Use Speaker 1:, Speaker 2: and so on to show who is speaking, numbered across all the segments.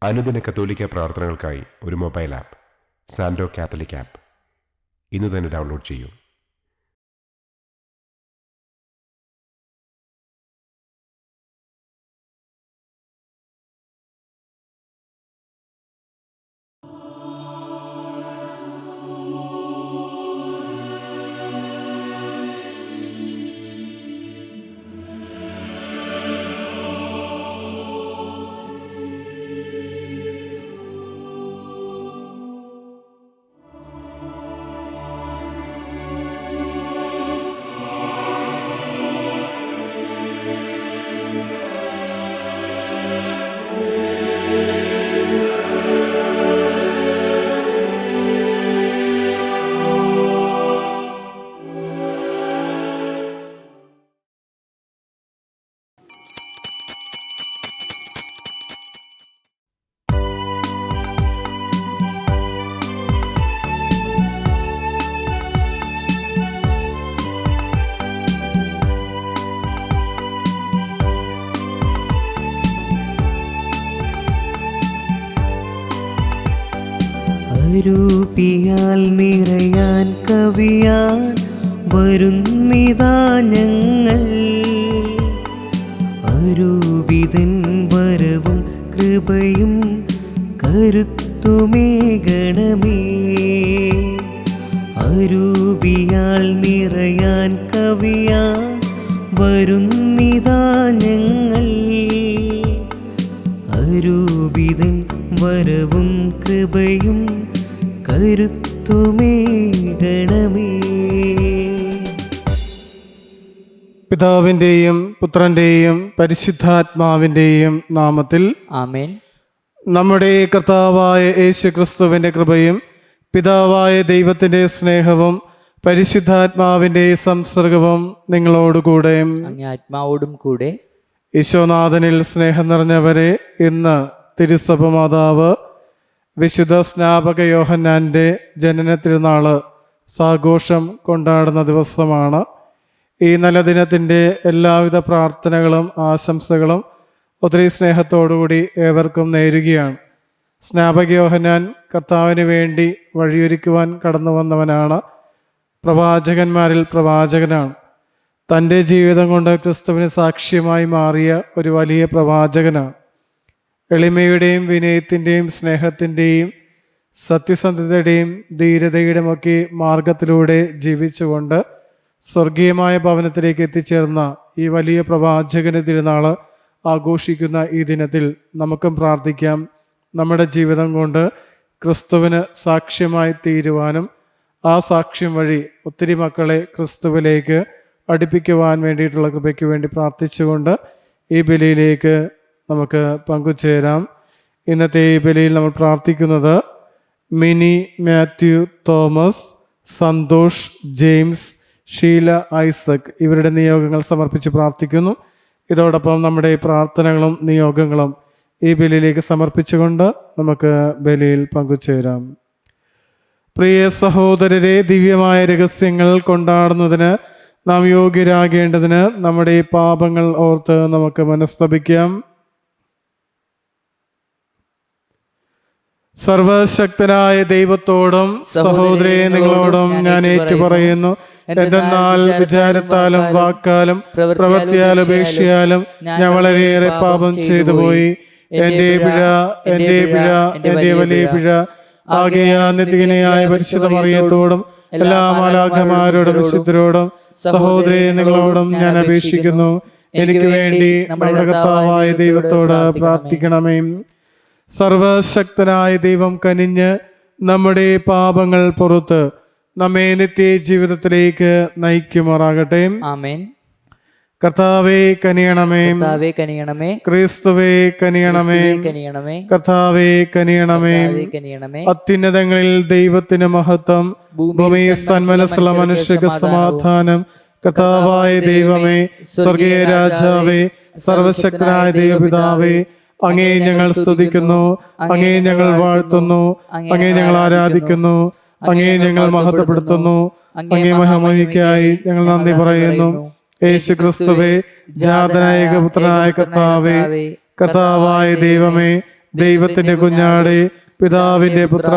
Speaker 1: അനുദിന കത്തോലിക്ക പ്രാർത്ഥനകൾക്കായി ഒരു മൊബൈൽ ആപ്പ് സാൻഡോ കാത്തലിക് ആപ്പ് ഇന്ന് തന്നെ ഡൗൺലോഡ് ചെയ്യൂ.
Speaker 2: രൂപിയാൽ നിറയാൻ കവിയാൻ വരുന്നിതാ ഞങ്ങൾ. അരൂപിതൻ വരവും കൃപയും കരുത്തുമേകണമേ. അരൂപിയാൽ നിറയാൻ കവിയാൻ വരുന്നിതാ ഞങ്ങൾ. അരൂപിതൻ വരവും കൃപയും കരുത്തുമേകണമേ.
Speaker 3: പിതാവിൻ്റെയും പുത്രൻ്റെയും പരിശുദ്ധാത്മാവിൻ്റെയും നാമത്തിൽ
Speaker 2: ആമേൻ.
Speaker 3: നമ്മുടെ കർത്താവായ യേശു ക്രിസ്തുവിൻ്റെ കൃപയും പിതാവായ ദൈവത്തിൻ്റെ സ്നേഹവും പരിശുദ്ധാത്മാവിൻ്റെ സംസർഗവും നിങ്ങളോടുകൂടെ
Speaker 2: അങ്ങേ ആത്മാവോടും കൂടെ.
Speaker 3: ഈശോനാഥനിൽ സ്നേഹം നിറഞ്ഞവരെ, ഇന്ന് തിരുസഭ മാതാവ് വിശുദ്ധ സ്നാപക യോഹന്നാൻ്റെ ജനന തിരുനാൾ സാഘോഷം കൊണ്ടാടുന്ന ദിവസമാണ്. ഈ നല്ല ദിനത്തിൻ്റെ എല്ലാവിധ പ്രാർത്ഥനകളും ആശംസകളും ഒത്തിരി സ്നേഹത്തോടുകൂടി ഏവർക്കും നേരുകയാണ്. സ്നാപക യോഹന്നാൻ കർത്താവിന് വേണ്ടി വഴിയൊരുക്കുവാൻ കടന്നു വന്നവനാണ്. പ്രവാചകന്മാരിൽ പ്രവാചകനാണ്. തൻ്റെ ജീവിതം കൊണ്ട് ക്രിസ്തുവിന് സാക്ഷ്യമായി മാറിയ ഒരു വലിയ പ്രവാചകനാണ്. എളിമയുടെയും വിനയത്തിൻ്റെയും സ്നേഹത്തിൻ്റെയും സത്യസന്ധതയുടെയും ധീരതയുടെയും ഒക്കെ മാർഗത്തിലൂടെ ജീവിച്ചുകൊണ്ട് സ്വർഗീയമായ ഭവനത്തിലേക്ക് എത്തിച്ചേർന്ന ഈ വലിയ പ്രവാചകന് തിരുനാൾ ആഘോഷിക്കുന്ന ഈ ദിനത്തിൽ നമുക്കും പ്രാർത്ഥിക്കാം. നമ്മുടെ ജീവിതം കൊണ്ട് ക്രിസ്തുവിന് സാക്ഷ്യമായി തീരുവാനും ആ സാക്ഷ്യം വഴി ഒത്തിരി മക്കളെ ക്രിസ്തുവിലേക്ക് അടുപ്പിക്കുവാൻ വേണ്ടിയിട്ടുള്ള കൃപയ്ക്ക് വേണ്ടി പ്രാർത്ഥിച്ചുകൊണ്ട് ഈ ബലിയിലേക്ക് നമുക്ക് പങ്കുചേരാം. ഇന്നത്തെ ഈ ബലിയിൽ നമ്മൾ പ്രാർത്ഥിക്കുന്നത് Mini, Mathew, Thomas, Santhosh, James, Sheela, Isaac ഇവരുടെ നിയോഗങ്ങൾ സമർപ്പിച്ച് പ്രാർത്ഥിക്കുന്നു. ഇതോടൊപ്പം നമ്മുടെ പ്രാർത്ഥനകളും നിയോഗങ്ങളും ഈ ബലിയിലേക്ക് സമർപ്പിച്ചുകൊണ്ട് നമുക്ക് ബലിയിൽ പങ്കുചേരാം. പ്രിയ സഹോദരരെ, ദിവ്യമായ രഹസ്യങ്ങൾ കൊണ്ടാടുന്നതിന് നാം യോഗ്യരാകേണ്ടതിന് നമ്മുടെ ഈ പാപങ്ങൾ ഓർത്ത് നമുക്ക് മനസ്തപിക്കാം. സർവശക്തനായ ദൈവത്തോടും സഹോദരേ നിങ്ങളോടും ഞാൻ ഏറ്റുപറയുന്നു, എന്തെന്നാൽ വിചാരത്താലും വാക്കാലും പ്രവൃത്തിയാലും ഉപേക്ഷയാലും ഞാൻ വളരെയേറെ പാപം ചെയ്തു പോയി. എൻ്റെ പിഴ, എൻ്റെ പിഴ, എൻ്റെ വലിയ പിഴ. ആകയാൽ നിത്യകന്യയായ പരിശുദ്ധ മറിയത്തോടും എല്ലാ മാലാഖമാരോടും വിശുദ്ധരോടും സഹോദരേ നിങ്ങളോടും ഞാൻ അപേക്ഷിക്കുന്നു, എനിക്ക് വേണ്ടി നമ്മുടെ കർത്താവായ ദൈവത്തോട് പ്രാർത്ഥിക്കണമേ. സർവശക്തനായ ദൈവം കനിഞ്ഞ് നമ്മുടെ പാപങ്ങൾ പുറത്ത് നമ്മെ നിത്യ ജീവിതത്തിലേക്ക് നയിക്കുമാറാകട്ടെ.
Speaker 2: ആമേൻ.
Speaker 3: കർത്താവേ കനിയണമേ,
Speaker 2: കർത്താവേ കനിയണമേ.
Speaker 3: ക്രിസ്തുവേ കനിയണമേ,
Speaker 2: കനിയണമേ.
Speaker 3: കർത്താവേ കനിയണമേ.
Speaker 2: കനിയണമേ.
Speaker 3: അത്യുന്നതങ്ങളിൽ ദൈവത്തിന് മഹത്വം, ഭൂമിയിൽ സന്മനസ്സുള്ള മനുഷ്യർക്ക് സമാധാനം. കർത്താവായ ദൈവമേ, സ്വർഗീയ രാജാവേ, സർവശക്തനായ ദൈവപിതാവേ, അങ്ങേ ഞങ്ങൾ സ്തുതിക്കുന്നു, അങ്ങേ ഞങ്ങൾ വാഴ്ത്തുന്നു, അങ്ങേ ഞങ്ങൾ ആരാധിക്കുന്നു, അങ്ങേ ഞങ്ങൾ മഹത്വപ്പെടുത്തുന്നു. അങ്ങേ മഹിമയ്ക്കായി ഞങ്ങൾ നന്ദി പറയുന്നു. യേശു ക്രിസ്തുവേ, ജാതനായ ഏകപുത്രനായ കർത്താവേ, കർത്താവായ ദൈവമേ, ദൈവത്തിന്റെ കുഞ്ഞാടെ, പിതാവിന്റെ പുത്ര,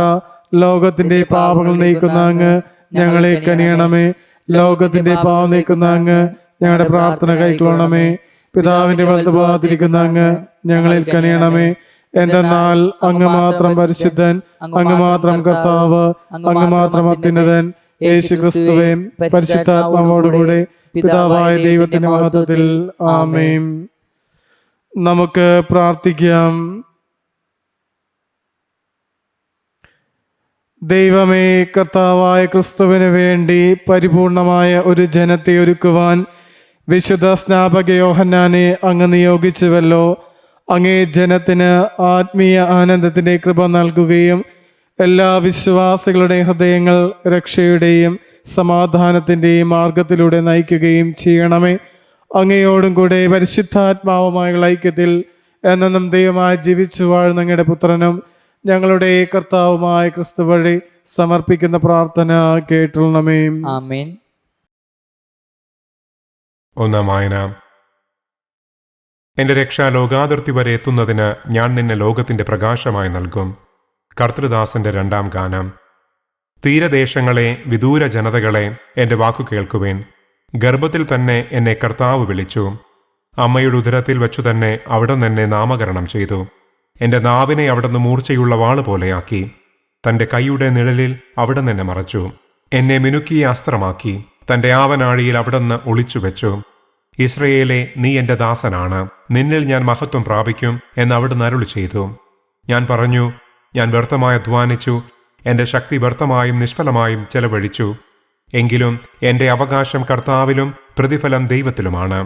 Speaker 3: ലോകത്തിന്റെ പാപങ്ങൾ നീക്കുന്ന അങ്ങ് ഞങ്ങളെ കനിയണമേ. ലോകത്തിന്റെ പാപം നീക്കുന്ന അങ്ങ് ഞങ്ങളുടെ പ്രാർത്ഥന കൈക്കൊള്ളണമേ. പിതാവിന്റെ വലതുഭാഗത്തിരിക്കുന്ന അങ്ങ് ഞങ്ങളിൽ കനിയണമേ. എന്തെന്നാൽ അങ്ങ് മാത്രം പരിശുദ്ധൻ, അങ്ങ് മാത്രം കർത്താവ്, അങ്ങ് മാത്രം അത്യുന്നതൻ. യേശുക്രിസ്തുവേ, പരിശുദ്ധാത്മാവോടുകൂടെ പിതാവായ ദൈവത്തിന്റെ മഹത്വത്തിൽ ആമേൻ. നമുക്ക് പ്രാർത്ഥിക്കാം. ദൈവമേ, കർത്താവായ ക്രിസ്തുവിന് വേണ്ടി പരിപൂർണമായ ഒരു ജനത്തെ ഒരുക്കുവാൻ വിശുദ്ധ സ്നാപക യോഹന്നാനെ അങ്ങ് നിയോഗിച്ചുവല്ലോ. അങ്ങേ ജനത്തിന് ആത്മീയ ആനന്ദത്തിന്റെ കൃപ നൽകുകയും എല്ലാ വിശ്വാസികളുടെയും ഹൃദയങ്ങൾ രക്ഷയുടെയും സമാധാനത്തിന്റെയും മാർഗത്തിലൂടെ നയിക്കുകയും ചെയ്യണമേ. അങ്ങയോടും കൂടെ പരിശുദ്ധാത്മാവുമായുള്ള ഐക്യത്തിൽ എന്നെന്നും ദൈവമായി ജീവിച്ചു വാഴുന്ന അങ്ങയുടെ പുത്രനും ഞങ്ങളുടെ കർത്താവുമായ ക്രിസ്തു വഴി സമർപ്പിക്കുന്ന പ്രാർത്ഥന കേട്ടുള്ളണമേ.
Speaker 2: ആമേൻ.
Speaker 1: ഒന്നാം വായന. എന്റെ രക്ഷ ലോകാതിർത്തി വരെ എത്തുന്നതിന് ഞാൻ നിന്നെ ലോകത്തിന്റെ പ്രകാശമായി നൽകും. കർത്തൃദാസന്റെ രണ്ടാം ഗാനം. തീരദേശങ്ങളെ, വിദൂര ജനതകളെ, എന്റെ വാക്കു കേൾക്കുവേൻ. ഗർഭത്തിൽ തന്നെ എന്നെ കർത്താവ് വിളിച്ചു. അമ്മയുടെ ഉദരത്തിൽ വെച്ചു തന്നെ അവിടുന്ന് എന്നെ നാമകരണം ചെയ്തു. എന്റെ നാവിനെ അവിടുന്ന് മൂർച്ചയുള്ള വാള് പോലെയാക്കി. തന്റെ കൈയുടെ നിഴലിൽ അവിടുന്ന് എന്നെ മറച്ചു. എന്നെ മിനുക്കിയ അസ്ത്രമാക്കി തന്റെ ആവനാഴിയിൽ അവിടുന്ന് ഒളിച്ചുവെച്ചു. ഇസ്രയേലേ, നീ എന്റെ ദാസനാണ്, നിന്നിൽ ഞാൻ മഹത്വം പ്രാപിക്കും എന്ന് അവിടുന്ന് അരുളി ചെയ്തു. ഞാൻ പറഞ്ഞു, ഞാൻ വ്യർത്ഥമായി അധ്വാനിച്ചു, എന്റെ ശക്തി വ്യർത്ഥമായും നിഷ്ഫലമായും ചെലവഴിച്ചു. എങ്കിലും എന്റെ അവകാശം കർത്താവിലും പ്രതിഫലം ദൈവത്തിലുമാണ്.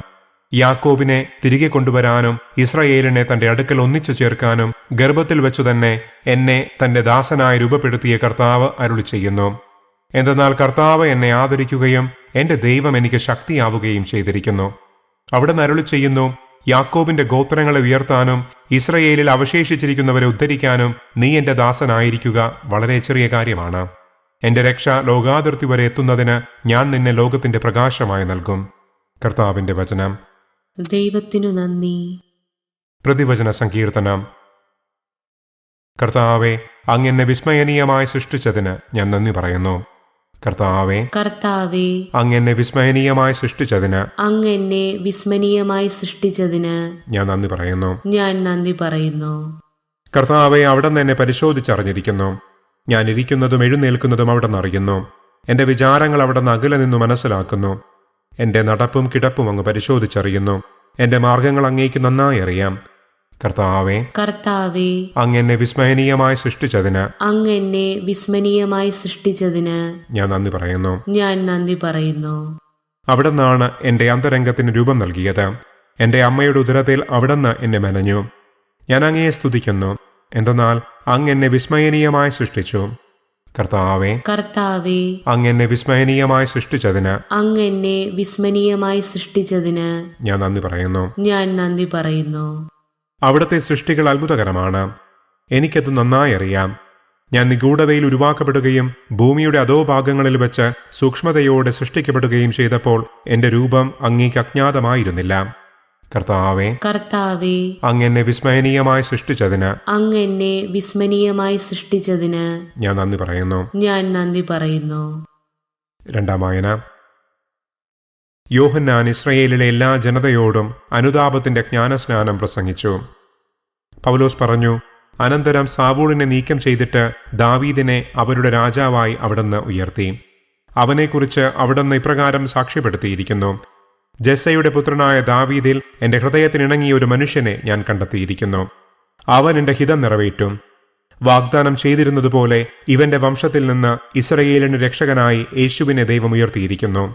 Speaker 1: യാക്കോബിനെ തിരികെ കൊണ്ടുവരാനും ഇസ്രയേലിനെ തന്റെ അടുക്കൽ ഒന്നിച്ചു ചേർക്കാനും ഗർഭത്തിൽ വെച്ചു തന്നെ എന്നെ തന്റെ ദാസനായി രൂപപ്പെടുത്തിയ കർത്താവ് അരുളി ചെയ്യുന്നു. എന്തെന്നാൽ കർത്താവ് എന്നെ ആദരിക്കുകയും എന്റെ ദൈവം എനിക്ക് ശക്തിയാവുകയും ചെയ്തിരിക്കുന്നു. അവിടുന്ന് അരുളി ചെയ്യുന്നു, യാക്കോബിന്റെ ഗോത്രങ്ങളെ ഉയർത്താനും ഇസ്രയേലിൽ അവശേഷിച്ചിരിക്കുന്നവരെ ഉദ്ധരിക്കാനും നീ എന്റെ ദാസനായിരിക്കുക വളരെ ചെറിയ കാര്യമാണ്. എന്റെ രക്ഷ ലോകാതിർത്തി വരെ എത്തുന്നതിന് ഞാൻ നിന്നെ ലോകത്തിന്റെ പ്രകാശമായി നൽകും. കർത്താവിന്റെ വചനം.
Speaker 4: ദൈവത്തിനു നന്ദി.
Speaker 1: പ്രതിവചന സങ്കീർത്തനം. കർത്താവെ, അങ്ങ് എന്നെ വിസ്മയനീയമായി സൃഷ്ടിച്ചതിന് ഞാൻ നന്ദി പറയുന്നു. കർത്താവെ,
Speaker 4: കർത്താവേ,
Speaker 1: അങ്ങ് എന്നെ വിസ്മയനീയമായി സൃഷ്ടിച്ചതിന്
Speaker 4: അങ്ങ് എന്നെ വിസ്മരണീയമായി സൃഷ്ടിച്ചതിന്
Speaker 1: ഞാൻ നന്ദി പറയുന്നു.
Speaker 4: ഞാൻ നന്ദി പറയുന്നു.
Speaker 1: കർത്താവെ, അവിടുന്ന് എന്നെ പരിശോധിച്ചറിഞ്ഞിരിക്കുന്നു. ഞാൻ ഇരിക്കുന്നതും എഴുന്നേൽക്കുന്നതും അവിടുന്ന് അറിയുന്നു. എന്റെ വിചാരങ്ങൾ അവിടുന്ന് അകലെ നിന്നു മനസ്സിലാക്കുന്നു. എന്റെ നടപ്പും കിടപ്പും അങ്ങ് പരിശോധിച്ചറിയുന്നു. എന്റെ മാർഗങ്ങൾ അങ്ങേക്ക് നന്നായി അറിയാം. കർത്താവെ,
Speaker 4: കർത്താവേ,
Speaker 1: അങ്ങ് എന്നെ വിസ്മയനീയമായി സൃഷ്ടിച്ചതിന്
Speaker 4: അങ്ങ് എന്നെ വിസ്മരണീയമായി സൃഷ്ടിച്ചതിന്
Speaker 1: ഞാൻ നന്ദി പറയുന്നു.
Speaker 4: ഞാൻ നന്ദി പറയുന്നു.
Speaker 1: അവിടുന്നാണ് എന്റെ അന്തരംഗത്തിന് രൂപം നൽകിയത്. എന്റെ അമ്മയുടെ ഉദരത്തിൽ അവിടുന്ന് എന്നെ മെനഞ്ഞു. ഞാൻ അങ്ങയെ സ്തുതിക്കുന്നു, എന്തെന്നാൽ അങ്ങ് എന്നെ വിസ്മയനീയമായി സൃഷ്ടിച്ചു. കർത്താവെ,
Speaker 4: കർത്താവേ,
Speaker 1: അങ്ങ് എന്നെ വിസ്മയനീയമായി സൃഷ്ടിച്ചതിന്
Speaker 4: അങ്ങ് എന്നെ വിസ്മരണീയമായി സൃഷ്ടിച്ചതിന്
Speaker 1: ഞാൻ നന്ദി പറയുന്നു.
Speaker 4: ഞാൻ നന്ദി പറയുന്നു.
Speaker 1: അവിടുത്തെ സൃഷ്ടികൾ അത്ഭുതകരമാണ്. എനിക്കത് നന്നായി അറിയാം. ഞാൻ നിഗൂഢതയിൽ ഉരുവാക്കപ്പെടുകയും ഭൂമിയുടെ അധോഭാഗങ്ങളിൽ വെച്ച് സൂക്ഷ്മതയോടെ സൃഷ്ടിക്കപ്പെടുകയും ചെയ്തപ്പോൾ എന്റെ രൂപം അങ്ങേക്ക് അജ്ഞാതമായിരുന്നില്ല. കർത്താവെ,
Speaker 4: കർത്താവേ,
Speaker 1: അങ്ങ് എന്നെ വിസ്മയനീയമായി സൃഷ്ടിച്ചതിന്
Speaker 4: അങ്ങ് എന്നെ വിസ്മരണീയമായി സൃഷ്ടിച്ചതിന്
Speaker 1: ഞാൻ നന്ദി പറയുന്നു.
Speaker 4: ഞാൻ നന്ദി പറയുന്നു.
Speaker 1: രണ്ടാം വായന. യോഹന്നാൻ ഇസ്രയേലിലെ എല്ലാ ജനതയോടും അനുതാപത്തിന്റെ ജ്ഞാനസ്നാനം പ്രസംഗിച്ചു. പൗലോസ് പറഞ്ഞു, അനന്തരം സാവൂളിനെ നീക്കം ചെയ്തിട്ട് ദാവീദിനെ അവരുടെ രാജാവായി അവിടുന്ന് ഉയർത്തി. അവനെക്കുറിച്ച് അവിടുന്ന് ഇപ്രകാരം സാക്ഷ്യപ്പെടുത്തിയിരിക്കുന്നു: ജെസ്സയുടെ പുത്രനായ ദാവീദിൽ എന്റെ ഹൃദയത്തിനിണങ്ങിയ ഒരു മനുഷ്യനെ ഞാൻ കണ്ടെത്തിയിരിക്കുന്നു. അവൻ എന്റെ ഹിതം നിറവേറ്റും. വാഗ്ദാനം ചെയ്തിരുന്നതുപോലെ ഇവന്റെ വംശത്തിൽ നിന്ന് ഇസ്രയേലിന് രക്ഷകനായി യേശുവിനെ ദൈവം ഉയർത്തിയിരിക്കുന്നു.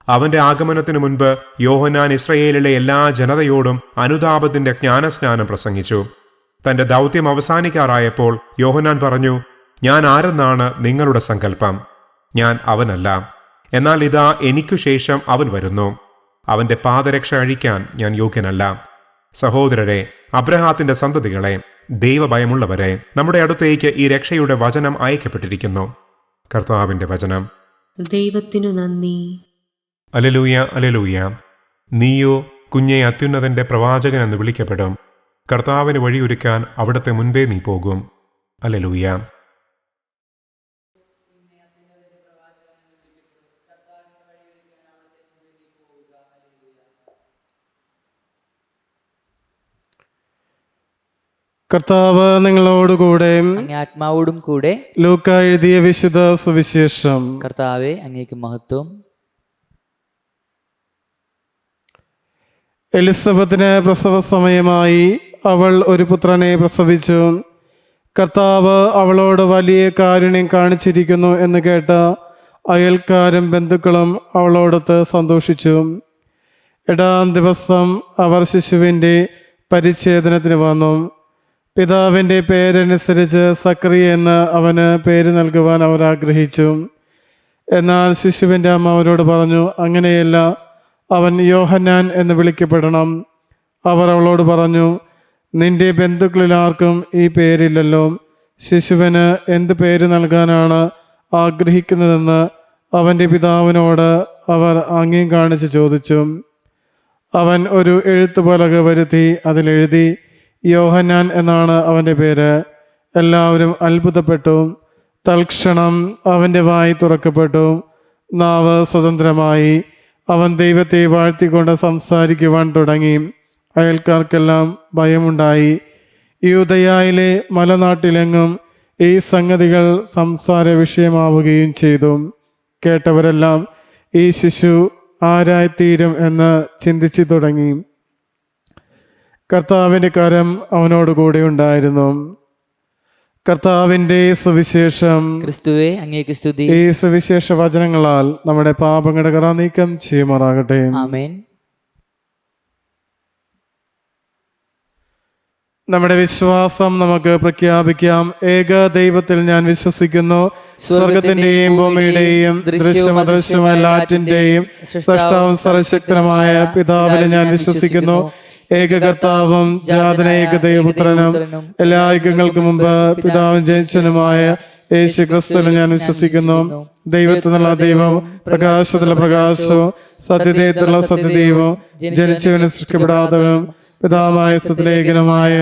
Speaker 1: അവന്റെ ആഗമനത്തിനു മുൻപ് യോഹന്നാൻ ഇസ്രയേലിലെ എല്ലാ ജനതയോടും അനുതാപത്തിന്റെ ജ്ഞാനസ്നാനം പ്രസംഗിച്ചു. തന്റെ ദൗത്യം അവസാനിക്കാറായപ്പോൾ യോഹന്നാൻ പറഞ്ഞു, ഞാൻ ആരെന്നാണ് നിങ്ങളുടെ സങ്കല്പം? ഞാൻ അവനല്ല, എന്നാൽ ഇതാ എനിക്കു ശേഷം അവൻ വരുന്നു. അവന്റെ പാദരക്ഷ അഴിക്കാൻ ഞാൻ യോഗ്യനല്ല. സഹോദരരെ, അബ്രഹാത്തിന്റെ സന്തതികളെ, ദൈവഭയമുള്ളവരെ, നമ്മുടെ അടുത്തേക്ക് ഈ രക്ഷയുടെ വചനം അയക്കപ്പെട്ടിരിക്കുന്നു. കർത്താവിന്റെ വചനം.
Speaker 4: ദൈവത്തിനു നന്ദി.
Speaker 1: Hallelujah, hallelujah. നീയോ കുഞ്ഞെ അത്യുന്നതന്റെ പ്രവാചകൻ എന്ന് വിളിക്കപ്പെടും. കർത്താവിന് വഴിയൊരുക്കാൻ അവിടുത്തെ മുൻപേ നീ പോകും. ഹല്ലേലൂയ.
Speaker 3: കർത്താവ് നിങ്ങളോടുകൂടെ.
Speaker 2: അങ്ങേ ആത്മാവോടും കൂടെ.
Speaker 3: ലൂക്ക എഴുതിയ വിശുദ്ധ സുവിശേഷം.
Speaker 2: കർത്താവെ, അങ്ങേക്ക് മഹത്വം.
Speaker 3: എലിസബത്തിന് പ്രസവ സമയമായി. അവൾ ഒരു പുത്രനെ പ്രസവിച്ചു. കർത്താവ് അവളോട് വലിയ കാരുണ്യം കാണിച്ചിരിക്കുന്നു എന്ന് കേട്ട അയൽക്കാരും ബന്ധുക്കളും അവളോടൊത്ത് സന്തോഷിച്ചു. 8-ാം ദിവസം അവർ ശിശുവിൻ്റെ പരിച്ഛേദനത്തിന് വന്നു. പിതാവിൻ്റെ പേരനുസരിച്ച് സക്കറിയ എന്ന് അവന് പേര് നൽകുവാൻ അവർ ആഗ്രഹിച്ചു. എന്നാൽ ശിശുവിൻ്റെ അമ്മ അവരോട് പറഞ്ഞു, അങ്ങനെയല്ല, അവൻ യോഹന്നാൻ എന്ന് വിളിക്കപ്പെടണം. അവർ അവളോട് പറഞ്ഞു, നിന്റെ ബന്ധുക്കളിൽ ആർക്കും ഈ പേരില്ലല്ലോ. ശിശുവിന് എന്ത് പേര് നൽകാനാണ് ആഗ്രഹിക്കുന്നതെന്ന് അവൻ്റെ പിതാവിനോട് അവർ ആംഗ്യം കാണിച്ച് ചോദിച്ചു. അവൻ ഒരു എഴുത്തുപലക വരുത്തി അതിലെഴുതി, യോഹന്നാൻ എന്നാണ് അവൻ്റെ പേര്. എല്ലാവരും അത്ഭുതപ്പെട്ടു. തൽക്ഷണം അവൻ്റെ വായി തുറക്കപ്പെട്ടു, നാവ് സ്വതന്ത്രമായി. അവൻ ദൈവത്തെ വാഴ്ത്തിക്കൊണ്ട് സംസാരിക്കുവാൻ തുടങ്ങി. അയൽക്കാർക്കെല്ലാം ഭയമുണ്ടായി. യൂദയായിലെ മലനാട്ടിലെങ്ങും ഈ സംഗതികൾ സംസാര വിഷയമാവുകയും ചെയ്തു. കേട്ടവരെല്ലാം ഈ ശിശു ആരായിത്തീരും എന്ന് ചിന്തിച്ചു തുടങ്ങി. കർത്താവിൻ്റെ കരം അവനോടുകൂടെ ഉണ്ടായിരുന്നു. കർത്താവിൻ്റെ സുവിശേഷം.
Speaker 2: ക്രിസ്തുവേ, അങ്ങേക്ക് സ്തുതി.
Speaker 3: ഈ സുവിശേഷ വചനങ്ങളാൽ നമ്മുടെ പാപങ്ങളുടെ കറ നീക്കം ചെയ്യുമാറാകട്ടെ.
Speaker 2: ആമേൻ.
Speaker 3: നമ്മുടെ വിശ്വാസം നമുക്ക് പ്രഖ്യാപിക്കാം. ഏക ദൈവത്തിൽ ഞാൻ വിശ്വസിക്കുന്നു. സ്വർഗത്തിന്റെയും ഭൂമിയുടെയും ദൃശ്യമദൃശ്യമായ എല്ലാറ്റിന്റെയും സൃഷ്ടാവും സർവശക്തനുമായ പിതാവിനെ ഞാൻ വിശ്വസിക്കുന്നു. ഏക കർത്താവും ജാതനേക ദൈവപുത്രനും എല്ലാ യുഗങ്ങൾക്കും മുമ്പ് പിതാവും ജനിച്ചനുമായ യേശു ക്രിസ്തുവിനെ ഞാൻ വിശ്വസിക്കുന്നു. ദൈവത്തിനുള്ള ദൈവവും പ്രകാശത്തിലുള്ള പ്രകാശവും സത്യദൈവത്തിലുള്ള സത്യദൈവവും ജനിച്ചവനും സൃഷ്ടിക്കപ്പെടാത്തവനും പിതാവായ സത്യലേഖനമായ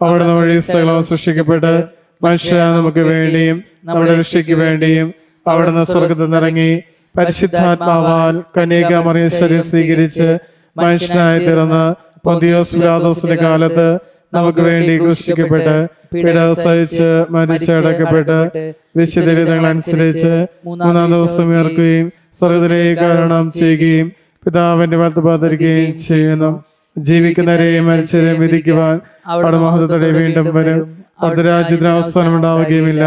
Speaker 3: അവിടുന്ന് വഴി സകലവും സൃഷ്ടിക്കപ്പെട്ട് മനുഷ്യ നമുക്ക് വേണ്ടിയും നമ്മുടെ രക്ഷയ്ക്ക് വേണ്ടിയും അവിടുന്ന് സ്വർഗത്തിൽ നിറങ്ങി പരിശുദ്ധാത്മാവാൽ കന്യകാമറിയ ശരീരം സ്വീകരിച്ച് മനുഷ്യനായി തീർന്ന് പൊന്തിയോസ് പിലാത്തോസിന്റെ കാലത്ത് നമുക്ക് വേണ്ടി ക്രൂശിക്കപ്പെട്ട് പീഡ സഹിച്ച് മരിച്ചടക്കപ്പെട്ട് വിശുദ്ധങ്ങൾ അനുസരിച്ച് 3-ാം ദിവസം ഉയർക്കുകയും സ്വർഗത്തിലേക്ക് ആരോഹണം ചെയ്യുകയും പിതാവിന്റെ വലത്തുഭാഗത്തിരിക്കുകയും ചെയ്യുന്നു. ജീവിക്കുന്നവരെയും മരിച്ചവരെയും വിധിക്കുവാൻ അവിടെ മഹത്വത്തോടെ വീണ്ടും വരും. അവിടുത്തെ രാജ്യത്തിന് അവസാനം ഉണ്ടാവുകയുമില്ല.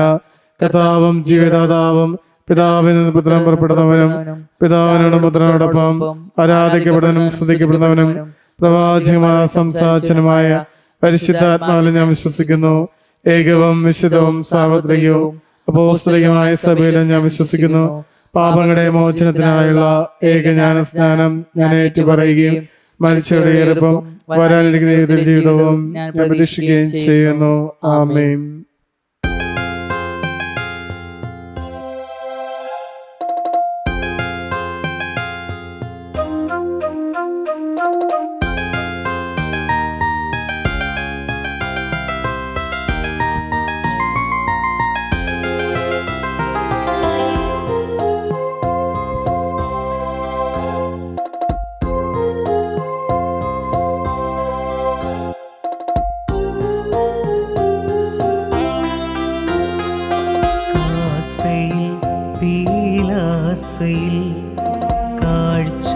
Speaker 3: കർത്താവും ജീവദാതാവും പിതാവിൽ നിന്ന് പുത്രൻ പുറപ്പെടുന്നവനും പിതാവിനോടും പുത്രനോടൊപ്പം ആരാധിക്കപ്പെടുന്നവനും സ്തുതിക്കപ്പെടുന്നവനും പ്രവാചകമായ സംസാരനുമായ പരിശുദ്ധാത്മാവിൽ ഞാൻ വിശ്വസിക്കുന്നു. ഏകവും വിശുദ്ധവും സാർവത്രികവും അപ്പോസ്തലികമായ സഭയിലും ഞാൻ വിശ്വസിക്കുന്നു. പാപങ്ങളുടെ മോചനത്തിനായുള്ള ഏകജ്ഞാന സ്നാനം ഞാൻ ഏറ്റുപറയുകയും മരിച്ചവരുടെ ഉയർപ്പും വരാനിരിക്കുന്ന ജീവിതവും ഞാൻ പ്രതീക്ഷിക്കുകയും ചെയ്യുന്നു. ആമേൻ.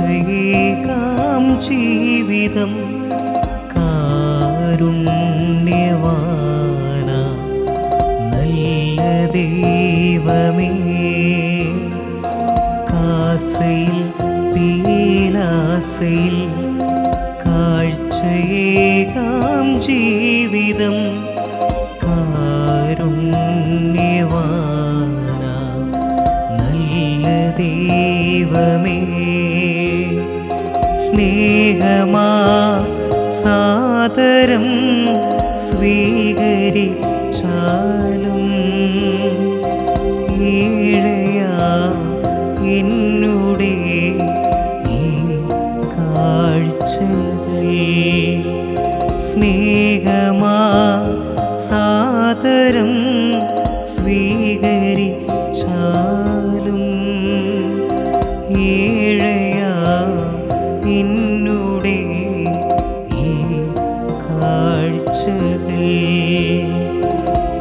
Speaker 5: കാഴ്ചയേകാം ജീവിതം കാരുണ്യവാന നല്ല ദൈവമേ. കാസയിൽ പീലാസയിൽ കാഴ്ചയേകാം ജീവിതം കാരുണ്യവാന നല്ല ദൈവമേ. സ്നേഹമാ സാദരം സ്വീകരിച്ചാലും ഏഴയാ എന്നുടെ ഈ കാഴ്ചകൾ സ്നേഹം വരം സ്വീകരിച്ചാലും ഏഴയാ എന്നുടെ ഈ കാഴ്ചകൾ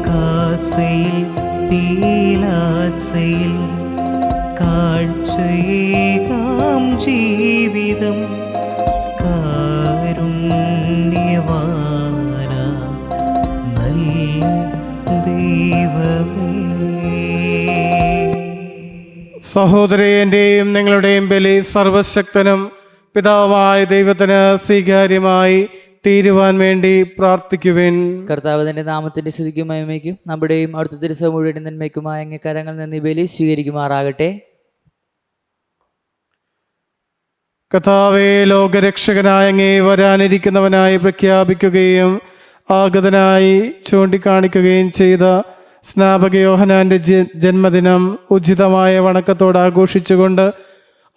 Speaker 5: കാസയിൽ പീലാസയിൽ കാഴ്ചയേകാം ജീവിതം കാരുണ്യവാന നല്ല ദൈവമേ.
Speaker 3: സഹോദരന്റെയും നിങ്ങളുടെയും ബലി സർവശക്തനും പിതാവായ ദൈവത്തിന് സ്വീകാര്യമായി തീരുവാൻ വേണ്ടി പ്രാർത്ഥിക്കുവിൻ.
Speaker 2: കർത്താവ് തന്റെ നാമത്തിന്റെ സ്തുതിക്കും മഹിമയ്ക്കും നമ്മുടെയും അവിടുത്തെ തിരുസഭ മുഴുവൻ നന്മയ്ക്കുമായ അങ്ങേ കരങ്ങളിൽ നിന്ന് ഈ ബലി സ്വീകരിക്കുമാറാകട്ടെ.
Speaker 3: കർത്താവേ, ലോകരക്ഷകനായ അങ്ങേ വരാനിരിക്കുന്നവനായി പ്രഖ്യാപിക്കുകയും ആഗതനായി ചൂണ്ടിക്കാണിക്കുകയും ചെയ്ത സ്നാപക യോഹന്നാന്റെ ജന്മദിനം ഉചിതമായ വണക്കത്തോടെ ആഘോഷിച്ചുകൊണ്ട്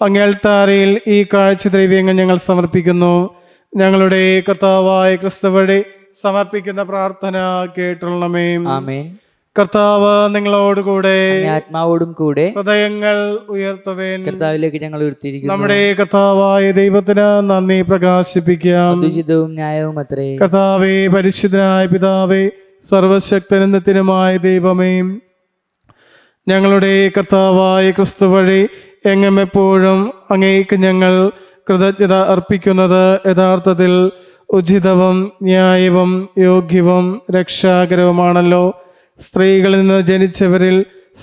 Speaker 3: അങ്ങേ അൾത്താരയിൽ ഈ കാഴ്ചദ്രവ്യങ്ങൾ ഞങ്ങൾ സമർപ്പിക്കുന്നു. ഞങ്ങളുടെ കർത്താവായ ക്രിസ്തു വഴി സമർപ്പിക്കുന്ന പ്രാർത്ഥന കേട്ടുള്ളമേ.
Speaker 2: ആമേൻ.
Speaker 3: കർത്താവ് നിങ്ങളോടുകൂടെ,
Speaker 2: അങ്ങേ ആത്മാവോടും കൂടെ.
Speaker 3: ഹൃദയങ്ങൾ ഉയർത്തുവേൻ.
Speaker 2: കർത്താവിലേക്ക് ഞങ്ങൾ ഉയർത്തിയിരിക്കുന്നു.
Speaker 3: നമ്മുടെ കർത്താവായ ദൈവത്തിന് നന്ദി പ്രകാശിപ്പിക്കാം.
Speaker 2: ഉചിതവും ന്യായവും അത്രേ.
Speaker 3: കർത്താവേ, പരിശുദ്ധനായ പിതാവേ, സർവശക്തനത്തിനുമായ ദൈവമേ, ഞങ്ങളുടെ കർത്താവായ ക്രിസ്തു വഴി എങ്ങും എപ്പോഴും അങ്ങേക്ക് ഞങ്ങൾ കൃതജ്ഞത അർപ്പിക്കുന്നത് യഥാർത്ഥത്തിൽ ഉചിതവും ന്യായവും യോഗ്യവും രക്ഷാകരവുമാണല്ലോ. സ്ത്രീകളിൽ നിന്ന് ജനിച്ചവരിൽ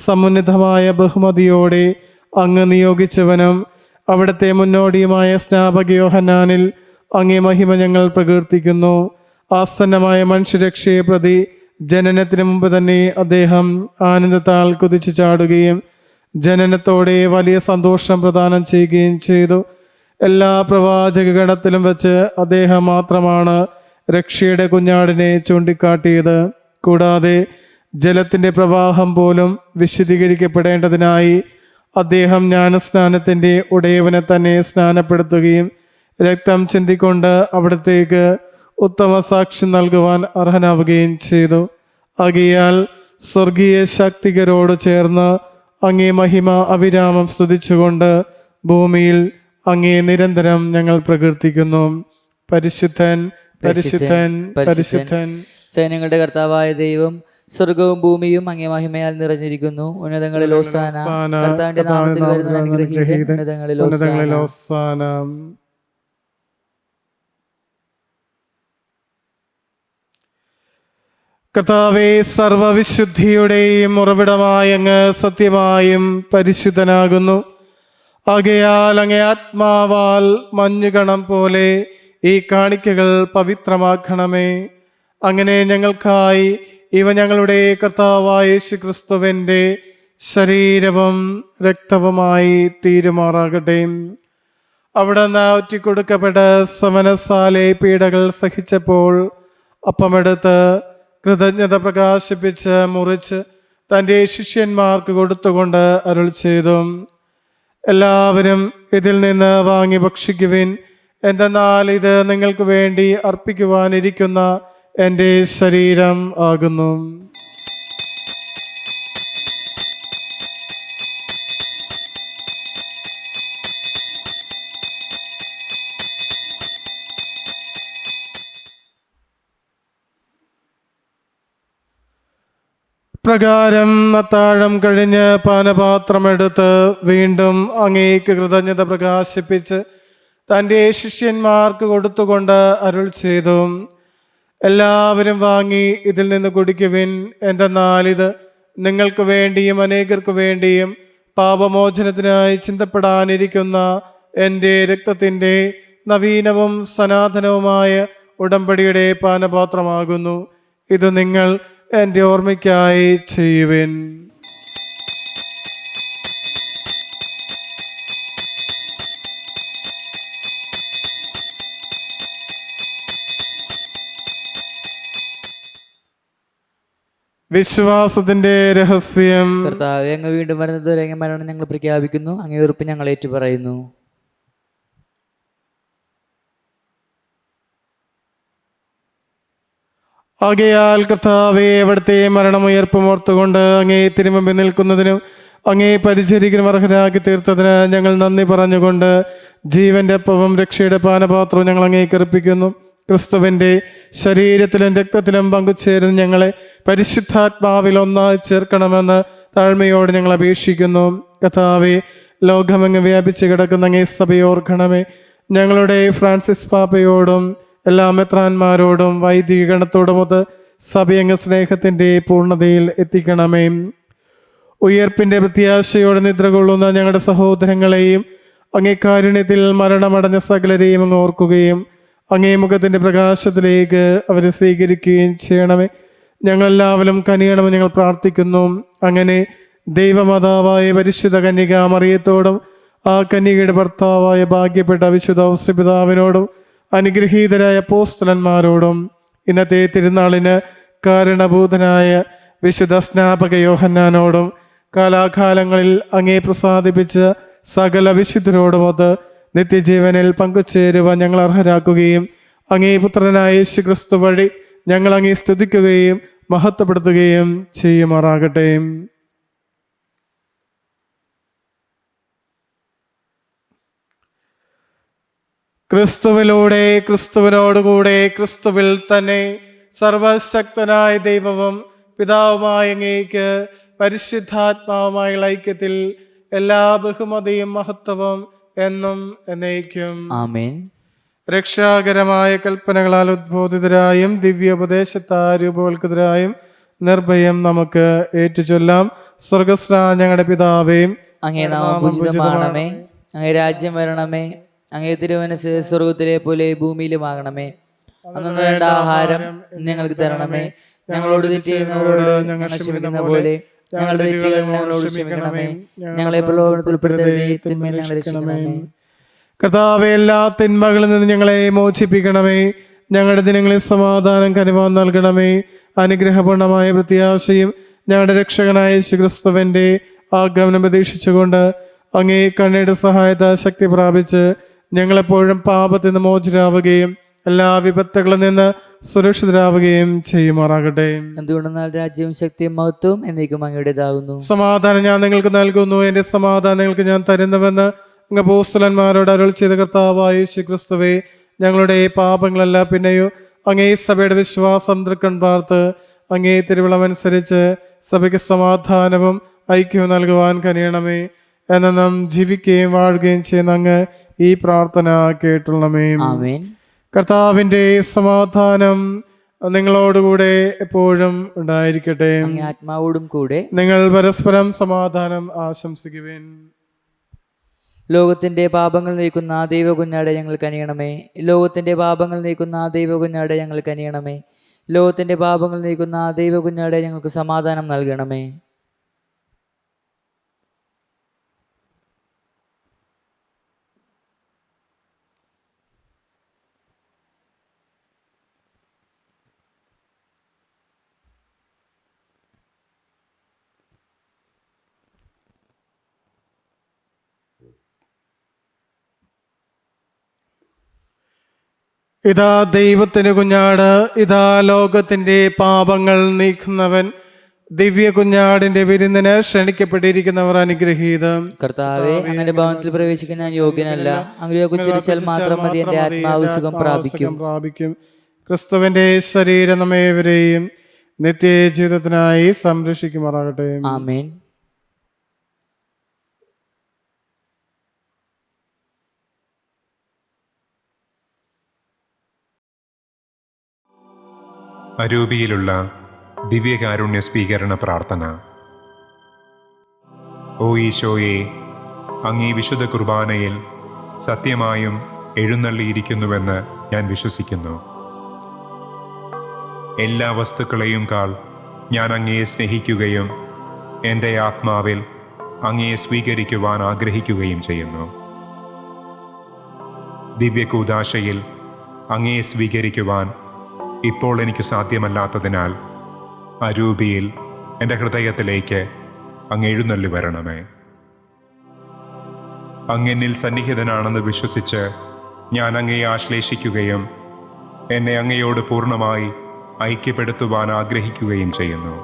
Speaker 3: സമുന്നതമായ ബഹുമതിയോടെ അങ്ങ് നിയോഗിച്ചവനും അവിടുത്തെ മുന്നോടിയുമായ സ്നാപക യോഹന്നാനിൽ അങ്ങേ മഹിമ ഞങ്ങൾ പ്രകീർത്തിക്കുന്നു. ആസന്നമായ മനുഷ്യരക്ഷയെ പ്രതി ജനനത്തിന് മുമ്പ് തന്നെ അദ്ദേഹം ആനന്ദത്താൽ കുതിച്ചു ചാടുകയും ജനനത്തോടെ വലിയ സന്തോഷം പ്രദാനം ചെയ്യുകയും ചെയ്തു. എല്ലാ പ്രവാചക ഗണത്തിലും വെച്ച് അദ്ദേഹം മാത്രമാണ് രക്ഷയുടെ കുഞ്ഞാടിനെ ചൂണ്ടിക്കാട്ടിയത്. കൂടാതെ ജലത്തിൻ്റെ പ്രവാഹം പോലും വിശദീകരിക്കപ്പെടേണ്ടതിനായി അദ്ദേഹം ജ്ഞാനസ്നാനത്തിൻ്റെ ഉടയവനെ തന്നെ സ്നാനപ്പെടുത്തുകയും രക്തം ചിന്തിക്കൊണ്ട് അവിടത്തേക്ക് ഉത്തമ സാക്ഷ്യം നൽകുവാൻ അർഹനാവുകയും ചെയ്തു. ആകയാൽ സ്വർഗീയ ശക്തികരോട് ചേർന്ന് അങ്ങേ മഹിമ അവിരാമം സ്തുതിച്ചുകൊണ്ട് ഭൂമിയിൽ അങ്ങേ നിരന്തരം ഞങ്ങൾ പ്രകീർത്തിക്കുന്നു. പരിശുദ്ധൻ, പരിശുദ്ധൻ, പരിശുദ്ധൻ.
Speaker 2: സൈന്യങ്ങളുടെ കർത്താവായ ദൈവം സ്വർഗവും ഭൂമിയും അങ്ങേ മഹിമയാൽ നിറഞ്ഞിരിക്കുന്നു. ഉന്നതങ്ങളിൽ ഹോസാന. കർത്താവിന്റെ നാമത്തിൽ വരുന്ന അനുഗ്രഹീതൻ. ഉന്നതങ്ങളിൽ
Speaker 3: ഹോസാന. കർത്താവേ, സർവവിശുദ്ധിയുടെയും ഉറവിടമായ അങ്ങ് സത്യമായും പരിശുദ്ധനാകുന്നു. ആകയാൽ അങ്ങേ ആത്മാവാൽ മഞ്ഞുകണം പോലെ ഈ കാണിക്കകൾ പവിത്രമാക്കണമേ. അങ്ങനെ ഞങ്ങൾക്കായി ഇവ ഞങ്ങളുടെ കർത്താവായ യേശുക്രിസ്തുവിൻ്റെ ശരീരവും രക്തവുമായി തീരുമാറാകട്ടെ. അവിടുന്ന് ഒറ്റിക്കൊടുക്കപ്പെട്ട് സമനസാലെ പീഡകൾ സഹിച്ചപ്പോൾ അപ്പമെടുത്ത് കൃതജ്ഞത പ്രകാശിപ്പിച്ച് മുറിച്ച് തൻ്റെ ശിഷ്യന്മാർക്ക് കൊടുത്തുകൊണ്ട് അരുൾ ചെയ്തു, എല്ലാവരും ഇതിൽ നിന്ന് വാങ്ങി ഭക്ഷിക്കുവിൻ. എന്തെന്നാൽ ഇത് നിങ്ങൾക്ക് വേണ്ടി അർപ്പിക്കുവാനിരിക്കുന്ന എൻ്റെ ശരീരം ആകുന്നു. പ്രകാരം അത്താഴം കഴിഞ്ഞ് പാനപാത്രമെടുത്ത് വീണ്ടും അങ്ങേക്ക് കൃതജ്ഞത പ്രകാശിപ്പിച്ച് തൻ്റെ ശിഷ്യന്മാർക്ക് കൊടുത്തുകൊണ്ട് അരുൾ ചെയ്തു, എല്ലാവരും വാങ്ങി ഇതിൽ നിന്ന് കുടിക്കുവിൻ. എന്തെന്നാൽ ഇത് നിങ്ങൾക്ക് വേണ്ടിയും അനേകർക്ക് വേണ്ടിയും പാപമോചനത്തിനായി ചിന്തപ്പെടാനിരിക്കുന്ന എൻ്റെ രക്തത്തിൻ്റെ നവീനവും സനാതനവുമായ ഉടമ്പടിയുടെ പാനപാത്രമാകുന്നു. ഇത് നിങ്ങൾ എൻ്റെ ഓർമ്മയ്ക്കായി ചെയ്യുവിൻ. വിശ്വാസത്തിന്റെ രഹസ്യം.
Speaker 2: കർത്താവേ, അങ്ങ് വീണ്ടും വരുന്നത് വരെ അങ്ങേ മരണം ഞങ്ങൾ പ്രഖ്യാപിക്കുന്നു. അങ്ങേ ഉറപ്പ് ഞങ്ങൾ ഏറ്റുപറയുന്നു.
Speaker 3: ആകയാൽ കർത്താവേ, അവിടുത്തെ മരണമുയർപ്പും ഓർത്തുകൊണ്ട് അങ്ങേ തിരുമുമ്പിൽ നിൽക്കുന്നതിനും അങ്ങേ പരിചരിക്കുന്ന അർഹരാക്കി തീർത്തതിന് ഞങ്ങൾ നന്ദി പറഞ്ഞുകൊണ്ട് ജീവന്റെ അപ്പവും രക്ഷയുടെ പാനപാത്രവും ഞങ്ങൾ അങ്ങേക്ക് അർപ്പിക്കുന്നു. ക്രിസ്തുവിൻ്റെ ശരീരത്തിലും രക്തത്തിലും പങ്കുചേരുന്ന ഞങ്ങളെ പരിശുദ്ധാത്മാവിൽ ഒന്നായി ചേർക്കണമെന്ന് താഴ്മയോട് ഞങ്ങൾ അപേക്ഷിക്കുന്നു. കർത്താവേ, ലോകമെങ്ങ് വ്യാപിച്ച് കിടക്കുന്ന അങ്ങേ സഭയെ ഓർക്കണമേ. ഞങ്ങളുടെ ഫ്രാൻസിസ് പാപ്പയോടും എല്ലാ മെത്രാന്മാരോടും വൈദിക ഗണത്തോടുമൊത്ത് സഭയങ്ങ് സ്നേഹത്തിൻ്റെ പൂർണ്ണതയിൽ എത്തിക്കണമേ. ഉയർപ്പിൻ്റെ പ്രത്യാശയോടെ നിദ്ര കൊള്ളുന്ന ഞങ്ങളുടെ സഹോദരങ്ങളെയും അങ്ങേ കാരുണ്യത്തിൽ മരണമടഞ്ഞ സകലരെയും അങ്ങ് ഓർക്കുകയും അങ്ങേ മുഖത്തിൻ്റെ പ്രകാശത്തിലേക്ക് അവരെ സ്വീകരിക്കുകയും ചെയ്യണമേ. ഞങ്ങളെല്ലാവരും കനിയണമെന്ന് ഞങ്ങൾ പ്രാർത്ഥിക്കുന്നു. അങ്ങനെ ദൈവമാതാവായ പരിശുദ്ധ കന്യക മറിയത്തോടും ആ കന്യകയുടെ ഭർത്താവായ ഭാഗ്യപ്പെട്ട വിശുദ്ധ ഔസേപിതാവിനോടും അനുഗ്രഹീതരായ അപ്പോസ്തലന്മാരോടും ഇന്നത്തെ തിരുനാളിന് കാരണഭൂതനായ വിശുദ്ധ സ്നാപക യോഹന്നാനോടും കാലാകാലങ്ങളിൽ അങ്ങേ പ്രസാദിപ്പിച്ച സകല വിശുദ്ധരോടുമൊത്ത് നിത്യജീവനിൽ പങ്കുചേരുവാൻ ഞങ്ങൾ അർഹരാക്കുകയും അങ്ങേ പുത്രനായ യേശു ക്രിസ്തു വഴി ഞങ്ങൾ അങ്ങേ സ്തുതിക്കുകയും മഹത്വപ്പെടുത്തുകയും ചെയ്യുമാറാകട്ടെ. ക്രിസ്തുവിലൂടെ, ക്രിസ്തുവിനോടുകൂടെ, ക്രിസ്തുവിൽ തന്നെ സർവശക്തനായ ദൈവവും പിതാവുമായ അങ്ങേക്ക് പരിശുദ്ധാത്മാവുമായുള്ള ഐക്യത്തിൽ എല്ലാ ബഹുമതിയും മഹത്വവും എന്നും എന്നേക്കും
Speaker 2: ആമേൻ.
Speaker 3: രക്ഷാകരമായ കൽപ്പനകളാൽ ഉദ്ബോധിതരായും ദിവ്യോപദേശത്താൽ രൂപവൽക്കൃതരായും നിർഭയം നമുക്ക് ഏറ്റുചൊല്ലാം. സ്വർഗസ്നാ ഞങ്ങളുടെ പിതാവേ,
Speaker 2: അങ്ങേ നാമം പൂജിതമാകണമേ. അങ്ങേ രാജ്യം വരണമേ. അങ്ങേ തിരുമനസ്സ് സ്വർഗത്തിലെ പോലെ ഭൂമിയിലുമാകണമേ. അന്നു വേണ്ട ആഹാരം ഞങ്ങൾക്ക് തരണമേ. ഞങ്ങളോട് തെറ്റ് ചെയ്യുന്നവരോട് ഞങ്ങൾ ക്ഷമിക്കുന്ന പോലെ ഞങ്ങളുടെ തെറ്റുകൾ ഞങ്ങളോട് ക്ഷമിക്കണമേ. ഞങ്ങളെ പ്രലോഭനത്തിൽ ഉൾപ്പെടുത്തരുതേ, തിന്മയിൽ ഞങ്ങളെ രക്ഷിക്കണമേ.
Speaker 3: കർത്താവേ, എല്ലാ തിന്മകളിൽ നിന്ന് ഞങ്ങളെ മോചിപ്പിക്കണമേ. ഞങ്ങളുടെ ദിനങ്ങളിൽ സമാധാനം കനിവാൻ നൽകണമേ. അനുഗ്രഹപൂർണമായ പ്രത്യാശയും ഞങ്ങളുടെ രക്ഷകനായ യേശുക്രിസ്തുവിന്റെ ആഗമനം പ്രതീക്ഷിച്ചുകൊണ്ട് അങ്ങേ കണ്ണയുടെ സഹായത്താൽ ശക്തി പ്രാപിച്ച് ഞങ്ങളെപ്പോഴും പാപത്തിൽ നിന്ന് മോചിതരാവുകയും എല്ലാ വിപത്തുകളിൽ നിന്ന് സുരക്ഷിതരാവുകയും ചെയ്യുമാറാകട്ടെ.
Speaker 2: എന്തുകൊണ്ടെന്നാൽ രാജ്യവും ശക്തിയും മഹത്വവും എന്നേക്കും അങ്ങയുടേതാകുന്നു.
Speaker 3: സമാധാനം ഞാൻ നിങ്ങൾക്ക് നൽകുന്നു, എൻ്റെ സമാധാനം നിങ്ങൾക്ക് ഞാൻ തരുന്നുവെന്ന് അങ്ങ് അപ്പോസ്തലന്മാരോട് അരുൾ ചെയ്ത കർത്താവായ യേശുക്രിസ്തുവേ, ഞങ്ങളുടെ പാപങ്ങളല്ല പിന്നെയോ അങ്ങേ സഭയുടെ വിശ്വാസം തൃക്കൺ പാർത്ത് അങ്ങേ തിരുവിളമനുസരിച്ച് സഭയ്ക്ക് സമാധാനവും ഐക്യവും നൽകുവാൻ കനിയണമേ. എന്നും ജീവിക്കുകയും വാഴുകയും ചെയ്യുന്ന അങ്ങ് ഈ പ്രാർത്ഥന കേട്ടുള്ളമേ.
Speaker 2: ആമേൻ.
Speaker 3: കർത്താവിന്റെ സമാധാനം നിങ്ങളോടുകൂടെ എപ്പോഴും ഉണ്ടായിരിക്കട്ടെ.
Speaker 2: അങ്ങേ ആത്മാവോടും കൂടെ.
Speaker 3: നിങ്ങൾ പരസ്പരം സമാധാനം ആശംസിക്കുവിൻ.
Speaker 2: ലോകത്തിന്റെ പാപങ്ങൾ നീക്കുന്ന ആ ദൈവ കുഞ്ഞാടെ ഞങ്ങൾ കനിയണമേ. ലോകത്തിന്റെ പാപങ്ങൾ നീക്കുന്ന ആ ദൈവ കുഞ്ഞാടെ ഞങ്ങൾ കനിയണമേ. ലോകത്തിന്റെ പാപങ്ങൾ നീക്കുന്ന ആ ദൈവ കുഞ്ഞാടെ ഞങ്ങൾക്ക് സമാധാനം നൽകണമേ.
Speaker 3: ഇതാ ദൈവത്തിന് കുഞ്ഞാട്, ഇതാ ലോകത്തിന്റെ പാപങ്ങൾ നീക്കുന്നവൻ. ദിവ്യ കുഞ്ഞാടിന്റെ വിരുന്നിന് ക്ഷണിക്കപ്പെട്ടിരിക്കുന്നവർ അനുഗ്രഹീതം.
Speaker 2: കർത്താവെ, അങ്ങയുടെ ഭവനത്തിൽ പ്രവേശിക്കാൻ ഞാൻ യോഗ്യനല്ല. അങ്ങയെ ഉച്ചരിച്ചാൽ മാത്രം മതി, എന്റെ ആത്മാവ് സുഖം പ്രാപിക്കും.
Speaker 3: ക്രിസ്തുവിന്റെ ശരീരം നമ്മേവരെയും നിത്യജീവിതത്തിനായി സംരക്ഷിക്കുമാറാകട്ടെ.
Speaker 2: ആമേൻ.
Speaker 1: അരൂപിയിലുള്ള ദിവ്യകാരുണ്യ സ്വീകരണ പ്രാർത്ഥന. ഓ ഈശോയെ, അങ്ങീ വിശുദ്ധ കുർബാനയിൽ സത്യമായും എഴുന്നള്ളിയിരിക്കുന്നുവെന്ന് ഞാൻ വിശ്വസിക്കുന്നു. എല്ലാ വസ്തുക്കളെയും കാൾ ഞാൻ അങ്ങയെ സ്നേഹിക്കുകയും എൻ്റെ ആത്മാവിൽ അങ്ങയെ സ്വീകരിക്കുവാൻ ആഗ്രഹിക്കുകയും ചെയ്യുന്നു. ദിവ്യകൂദാശയിൽ അങ്ങയെ സ്വീകരിക്കുവാൻ ഇപ്പോൾ എനിക്ക് സാധ്യമല്ലാത്തതിനാൽ അരൂപിയിൽ എൻ്റെ ഹൃദയത്തിലേക്ക് അങ്ങ് എഴുന്നള്ളി വരണമേ. അങ്ങെന്നിൽ സന്നിഹിതനാണെന്ന് വിശ്വസിച്ച് ഞാൻ അങ്ങയെ ആശ്ലേഷിക്കുകയും എന്നെ അങ്ങയോട് പൂർണ്ണമായി ഐക്യപ്പെടുത്തുവാൻ ആഗ്രഹിക്കുകയും ചെയ്യുന്നു.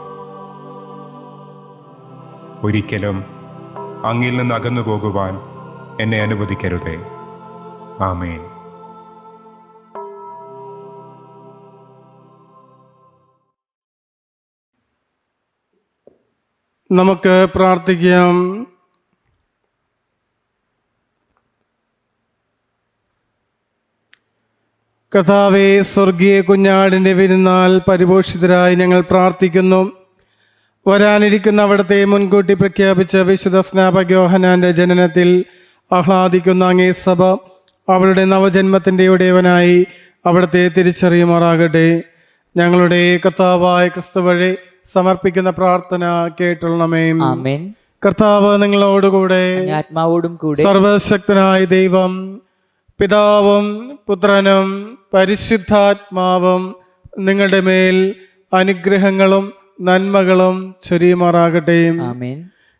Speaker 1: ഒരിക്കലും അങ്ങിൽ നിന്ന് അകന്നു പോകുവാൻ എന്നെ അനുവദിക്കരുതേ. ആമേൻ.
Speaker 3: നമുക്ക് പ്രാർത്ഥിക്കാം. കർത്താവേ, സ്വർഗീയ കുഞ്ഞാടിൻ്റെ വിരുന്നാൽ പരിപോഷിതരായി ഞങ്ങൾ പ്രാർത്ഥിക്കുന്നു. വരാനിരിക്കുന്ന അവിടുത്തെ മുൻകൂട്ടി പ്രഖ്യാപിച്ച വിശുദ്ധ സ്നാപക യോഹന്നാന്റെ ജനനത്തിൽ ആഹ്ലാദിക്കുന്ന അങ്ങേ സഭ അവളുടെ നവജന്മത്തിൻ്റെ ഉടയവനായി അവിടുത്തെ തിരിച്ചറിയുമാറാകട്ടെ. ഞങ്ങളുടെ കർത്താവായ ക്രിസ്തു വഴി സമർപ്പിക്കുന്ന പ്രാർത്ഥന കേട്ടുള്ളണമേ.
Speaker 2: ആമേൻ.
Speaker 3: കർത്താവ് നിങ്ങളോടുകൂടെ.
Speaker 2: അങ്ങേ ആത്മാവോടും കൂടെ.
Speaker 3: സർവശക്തനായ ദൈവം പിതാവും പുത്രനും പരിശുദ്ധാത്മാവും നിങ്ങളുടെ മേൽ അനുഗ്രഹങ്ങളും നന്മകളും ചൊരിയുമാറാകട്ടെ.
Speaker 2: ആമേൻ.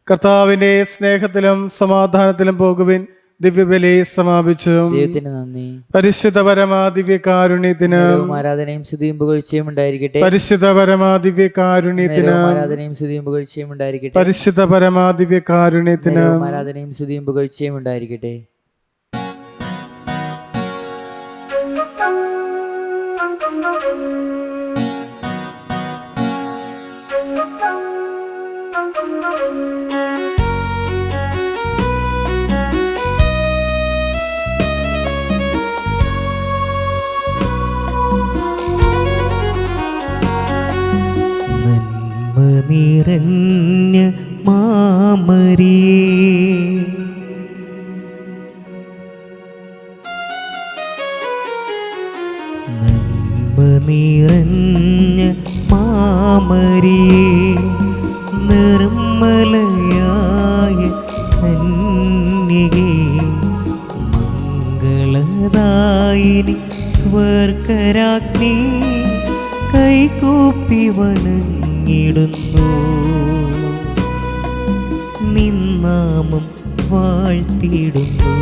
Speaker 3: കർത്താവിന്റെ സ്നേഹത്തിലും സമാധാനത്തിലും പോകുവിൻ. ദിവ്യബലി സമാപിച്ചു.
Speaker 2: ദൈവത്തിന് നന്ദി.
Speaker 3: പരിശുദ്ധ പരമാ ദിവ്യകാരുണ്യത്തിന്
Speaker 2: ആരാധനയും സ്തുതിയും പുകഴ്ചയും ഉണ്ടായിരിക്കട്ടെ.
Speaker 3: പരിശുദ്ധ പരമാ ദിവ്യകാരുണ്യത്തിന്
Speaker 2: ആരാധനയും സ്തുതിയും പുകഴ്ചയും ഉണ്ടായിരിക്കട്ടെ.
Speaker 3: പരിശുദ്ധ പരമാ ദിവ്യകാരുണ്യത്തിന്
Speaker 2: ആരാധനയും സ്തുതിയും പുകഴ്ചയും ഉണ്ടായിരിക്കട്ടെ.
Speaker 5: നന്മ നിറഞ്ഞ മാമരിയേ, നന്മ നിറഞ്ഞ മാമരിയേ, നിർമ്മലയായ കന്യകേ, മംഗളദായിനി സ്വർഗരാജ്ഞി, കൈകൂപ്പി വണങ്ങിടുന്നു, നിന്നാമം വാഴ്ത്തിയിടുന്നു.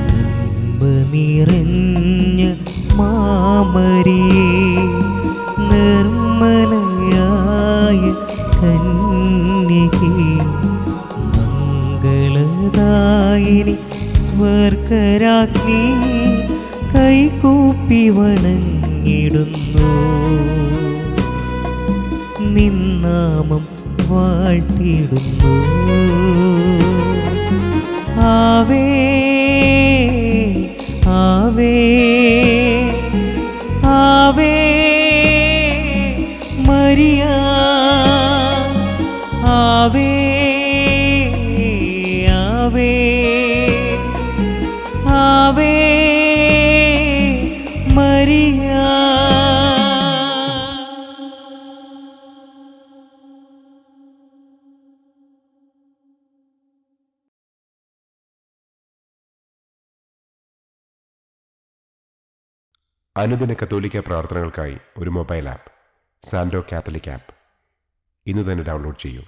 Speaker 5: നന്മ നിറഞ്ഞ മാമരിയേ, നിർമ്മലയായ കന്യകേ, മംഗളദായിനി സ്വർഗരാജ്ഞി, കൈകൂപ്പി വണങ്ങിടുന്നു, നിന്നാമം വാഴ്ത്തിയിടുന്നു. ആവേ ആവേ ആവേ മരിയ, ആവേ ആവേ ആവേ മരിയ.
Speaker 1: അനുദിന കത്തോലിക്ക പ്രാർത്ഥനകൾക്കായി ഒരു മൊബൈൽ ആപ്പ്, സാൻഡോ കാത്തലിക് ആപ്പ് ഇന്ന് തന്നെ ഡൗൺലോഡ് ചെയ്യൂ.